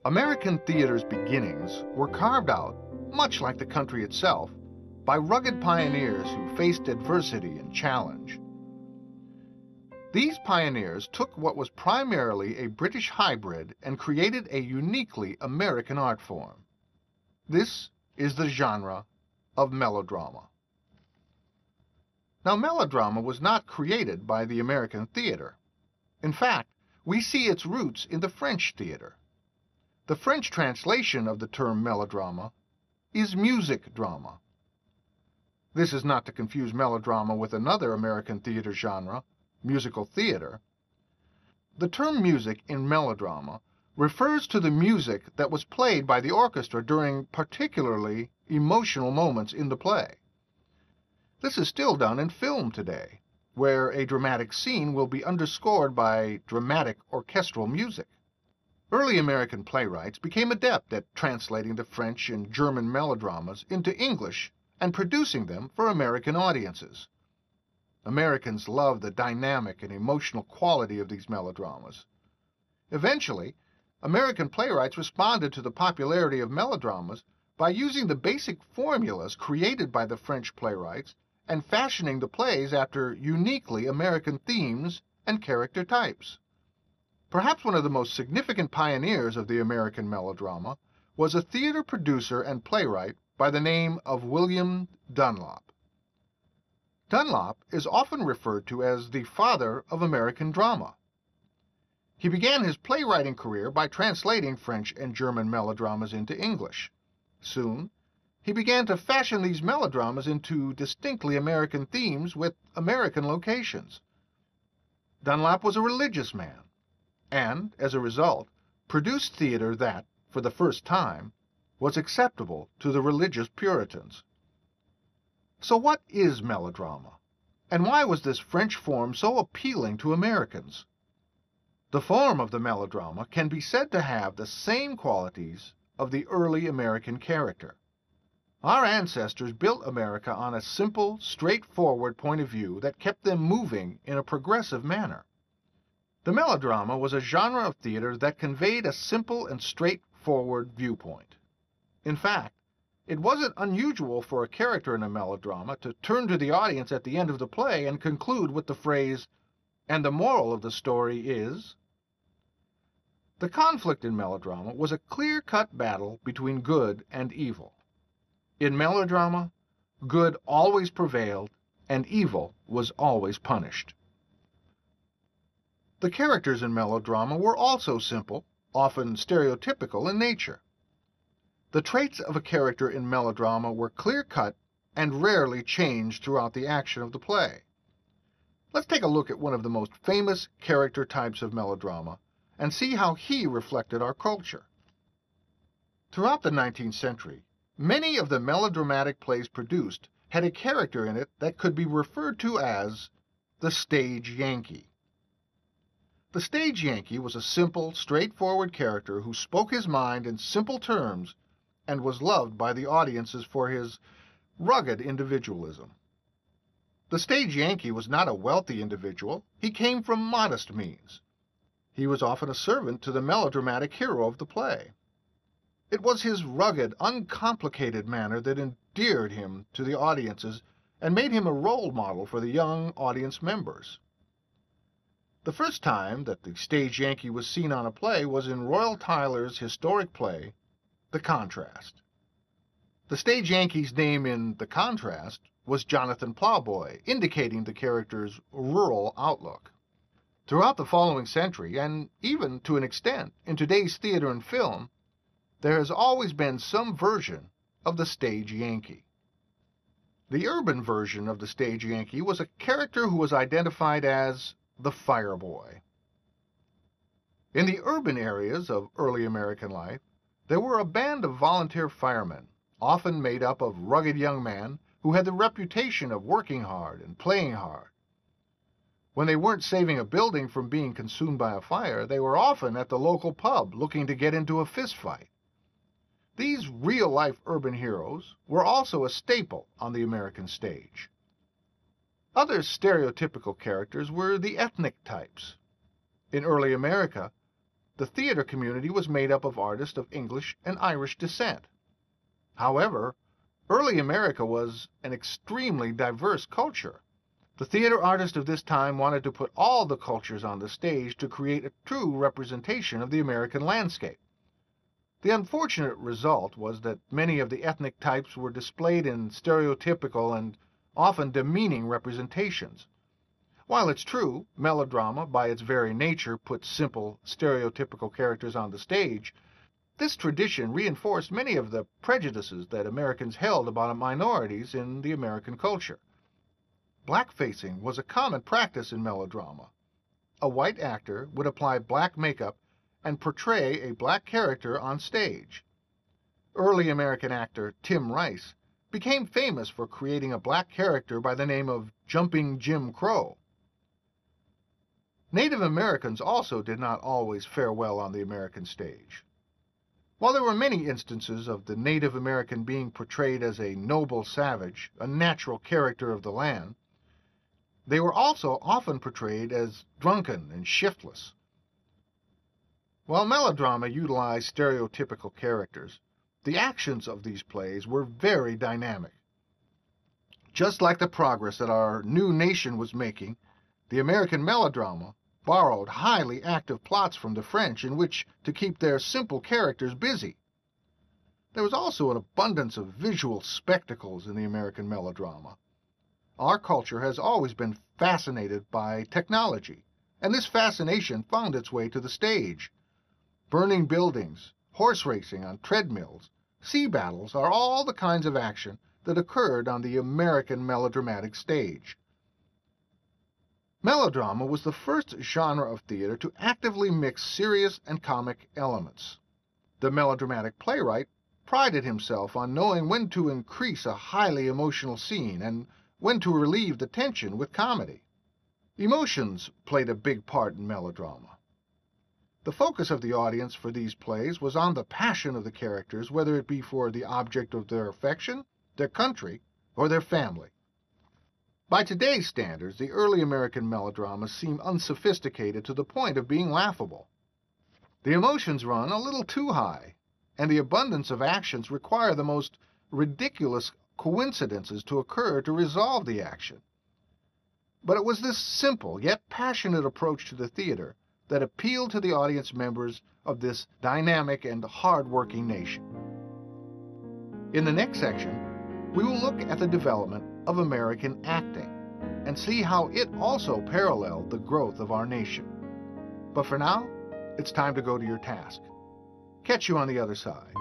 American theater's beginnings were carved out, much like the country itself, by rugged pioneers who faced adversity and challenge. These pioneers took what was primarily a British hybrid and created a uniquely American art form. This is the genre of melodrama. Now, melodrama was not created by the American theater. In fact, we see its roots in the French theater. The French translation of the term melodrama is music drama. This is not to confuse melodrama with another American theater genre, musical theater. The term music in melodrama refers to the music that was played by the orchestra during particularly emotional moments in the play. This is still done in film today, where a dramatic scene will be underscored by dramatic orchestral music. Early American playwrights became adept at translating the French and German melodramas into English and producing them for American audiences. Americans loved the dynamic and emotional quality of these melodramas. Eventually, American playwrights responded to the popularity of melodramas by using the basic formulas created by the French playwrights and fashioning the plays after uniquely American themes and character types. Perhaps one of the most significant pioneers of the American melodrama was a theater producer and playwright by the name of William Dunlop. Dunlop is often referred to as the father of American drama. He began his playwriting career by translating French and German melodramas into English. Soon, he began to fashion these melodramas into distinctly American themes with American locations. Dunlop was a religious man, and, as a result, produced theater that, for the first time, was acceptable to the religious Puritans. So what is melodrama, and why was this French form so appealing to Americans? The form of the melodrama can be said to have the same qualities of the early American character. Our ancestors built America on a simple, straightforward point of view that kept them moving in a progressive manner. The melodrama was a genre of theater that conveyed a simple and straightforward viewpoint. In fact, it wasn't unusual for a character in a melodrama to turn to the audience at the end of the play and conclude with the phrase, "And the moral of the story is..." The conflict in melodrama was a clear-cut battle between good and evil. In melodrama, good always prevailed, and evil was always punished. The characters in melodrama were also simple, often stereotypical in nature. The traits of a character in melodrama were clear-cut and rarely changed throughout the action of the play. Let's take a look at one of the most famous character types of melodrama and see how he reflected our culture. Throughout the 19th century, many of the melodramatic plays produced had a character in it that could be referred to as the stage Yankee. The stage Yankee was a simple, straightforward character who spoke his mind in simple terms and was loved by the audiences for his rugged individualism. The stage Yankee was not a wealthy individual. He came from modest means. He was often a servant to the melodramatic hero of the play. It was his rugged, uncomplicated manner that endeared him to the audiences and made him a role model for the young audience members. The first time that the stage Yankee was seen on a play was in Royal Tyler's historic play, The Contrast. The stage Yankee's name in The Contrast was Jonathan Plowboy, indicating the character's rural outlook. Throughout the following century, and even to an extent in today's theater and film, there has always been some version of the stage Yankee. The urban version of the stage Yankee was a character who was identified as the Fireboy. In the urban areas of early American life, there were a band of volunteer firemen, often made up of rugged young men who had the reputation of working hard and playing hard. When they weren't saving a building from being consumed by a fire, they were often at the local pub looking to get into a fist fight. These real-life urban heroes were also a staple on the American stage. Other stereotypical characters were the ethnic types. In early America, the theater community was made up of artists of English and Irish descent. However, early America was an extremely diverse culture. The theater artists of this time wanted to put all the cultures on the stage to create a true representation of the American landscape. The unfortunate result was that many of the ethnic types were displayed in stereotypical and often demeaning representations. While it's true, melodrama, by its very nature, puts simple, stereotypical characters on the stage, this tradition reinforced many of the prejudices that Americans held about minorities in the American culture. Blackfacing was a common practice in melodrama. A white actor would apply black makeup and portray a black character on stage. Early American actor Tim Rice became famous for creating a black character by the name of Jumping Jim Crow. Native Americans also did not always fare well on the American stage. While there were many instances of the Native American being portrayed as a noble savage, a natural character of the land, they were also often portrayed as drunken and shiftless. While melodrama utilized stereotypical characters, the actions of these plays were very dynamic. Just like the progress that our new nation was making, the American melodrama borrowed highly active plots from the French in which to keep their simple characters busy. There was also an abundance of visual spectacles in the American melodrama. Our culture has always been fascinated by technology, and this fascination found its way to the stage. Burning buildings, horse racing on treadmills, sea battles are all the kinds of action that occurred on the American melodramatic stage. Melodrama was the first genre of theater to actively mix serious and comic elements. The melodramatic playwright prided himself on knowing when to increase a highly emotional scene and when to relieve the tension with comedy. Emotions played a big part in melodrama. The focus of the audience for these plays was on the passion of the characters, whether it be for the object of their affection, their country, or their family. By today's standards, the early American melodramas seem unsophisticated to the point of being laughable. The emotions run a little too high, and the abundance of actions require the most ridiculous coincidences to occur to resolve the action. But it was this simple yet passionate approach to the theater that appealed to the audience members of this dynamic and hard-working nation. In the next section, we will look at the development of American acting and see how it also paralleled the growth of our nation. But for now, it's time to go to your task. Catch you on the other side.